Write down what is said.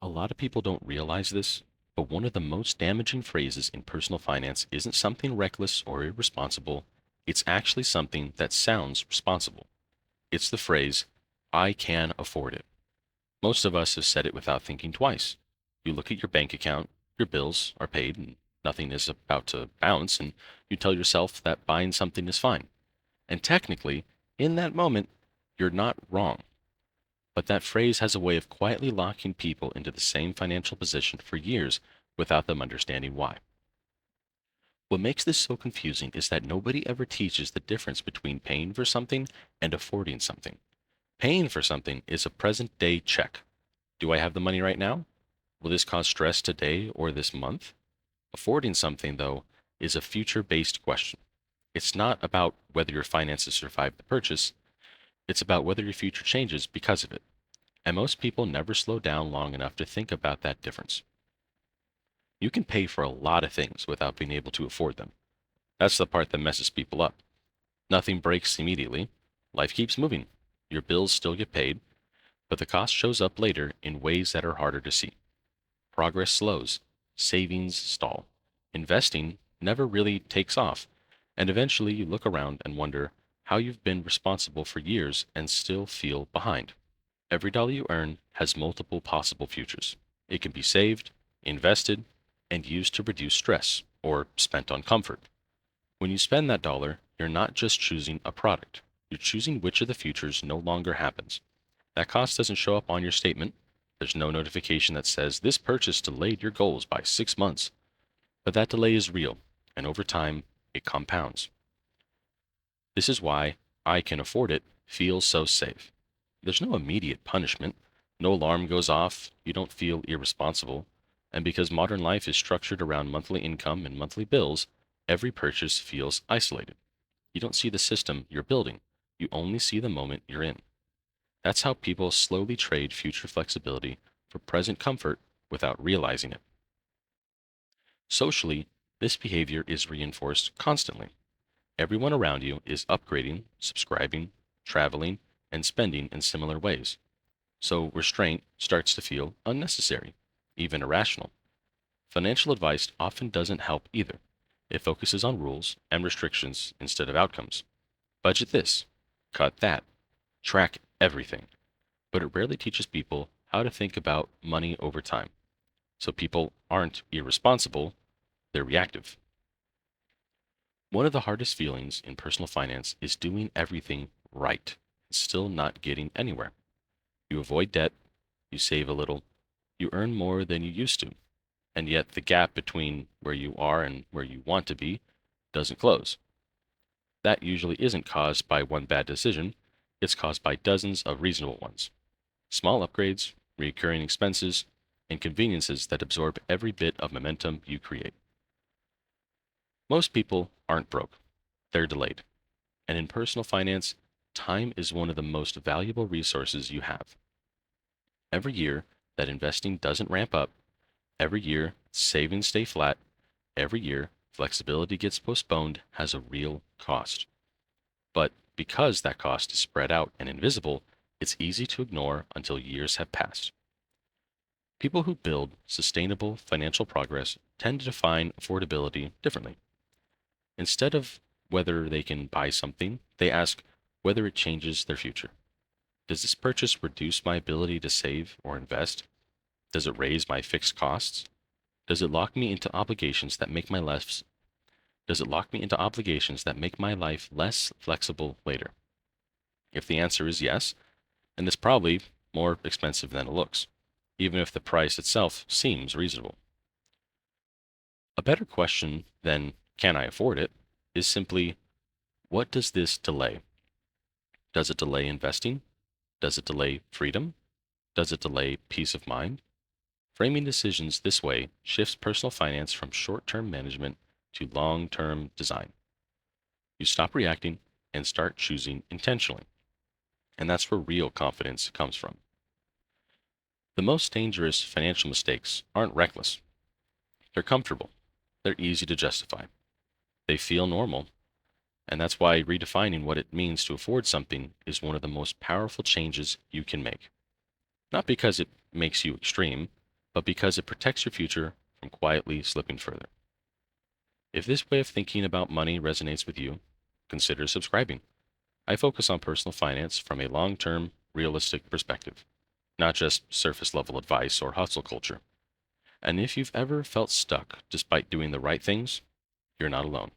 A lot of people don't realize this, but one of the most damaging phrases in personal finance isn't something reckless or irresponsible. It's actually something that sounds responsible. It's the phrase, I can afford it. Most of us have said it without thinking twice. You look at your bank account, your bills are paid, and nothing is about to bounce, and you tell yourself that buying something is fine. And technically, in that moment, you're not wrong. But that phrase has a way of quietly locking people into the same financial position for years without them understanding why. What makes this so confusing is that nobody ever teaches the difference between paying for something and affording something. Paying for something is a present day check. Do I have the money right now? Will this cause stress today or this month? Affording something, though, is a future based question. It's not about whether your finances survive the purchase, it's about whether your future changes because of it. And most people never slow down long enough to think about that difference. You can pay for a lot of things without being able to afford them. That's the part that messes people up. Nothing breaks immediately. Life keeps moving. Your bills still get paid, but the cost shows up later in ways that are harder to see. Progress slows. Savings stall. Investing never really takes off. And eventually you look around and wonder how you've been responsible for years and still feel behind. Every dollar you earn has multiple possible futures. It can be saved, invested, and used to reduce stress, or spent on comfort. When you spend that dollar, you're not just choosing a product, you're choosing which of the futures no longer happens. That cost doesn't show up on your statement. There's no notification that says this purchase delayed your goals by 6 months. But that delay is real, and over time, it compounds. This is why I can afford it feels so safe. There's no immediate punishment. No alarm goes off. You don't feel irresponsible. And because modern life is structured around monthly income and monthly bills, every purchase feels isolated. You don't see the system you're building. You only see the moment you're in. That's how people slowly trade future flexibility for present comfort without realizing it. Socially, this behavior is reinforced constantly. Everyone around you is upgrading, subscribing, traveling, and spending in similar ways. So restraint starts to feel unnecessary, even irrational. Financial advice often doesn't help either. It focuses on rules and restrictions instead of outcomes. Budget this, cut that, track everything. But it rarely teaches people how to think about money over time. So people aren't irresponsible, they're reactive. One of the hardest feelings in personal finance is doing everything right and still not getting anywhere. You avoid debt, you save a little, you earn more than you used to, and yet the gap between where you are and where you want to be doesn't close. That usually isn't caused by one bad decision, it's caused by dozens of reasonable ones. Small upgrades, recurring expenses, and conveniences that absorb every bit of momentum you create. Most people aren't broke, they're delayed. And in personal finance, time is one of the most valuable resources you have. Every year that investing doesn't ramp up, every year savings stay flat, every year flexibility gets postponed has a real cost. But because that cost is spread out and invisible, it's easy to ignore until years have passed. People who build sustainable financial progress tend to define affordability differently. Instead of whether they can buy something, they ask whether it changes their future. Does this purchase reduce my ability to save or invest? Does it raise my fixed costs? Does it lock me into obligations that make my life Does it lock me into obligations that make my life less flexible later? If the answer is yes, then it's probably more expensive than it looks, even if the price itself seems reasonable. A better question than can I afford it is simply what does this delay? Does it delay investing? Does it delay freedom? Does it delay peace of mind? Framing decisions this way shifts personal finance from short term management to long term design. You stop reacting and start choosing intentionally. And that's where real confidence comes from. The most dangerous financial mistakes aren't reckless, they're comfortable, they're easy to justify, they feel normal. And that's why redefining what it means to afford something is one of the most powerful changes you can make. Not because it makes you extreme, but because it protects your future from quietly slipping further. If this way of thinking about money resonates with you, consider subscribing. I focus on personal finance from a long term, realistic perspective, not just surface level advice or hustle culture. And if you've ever felt stuck despite doing the right things, you're not alone.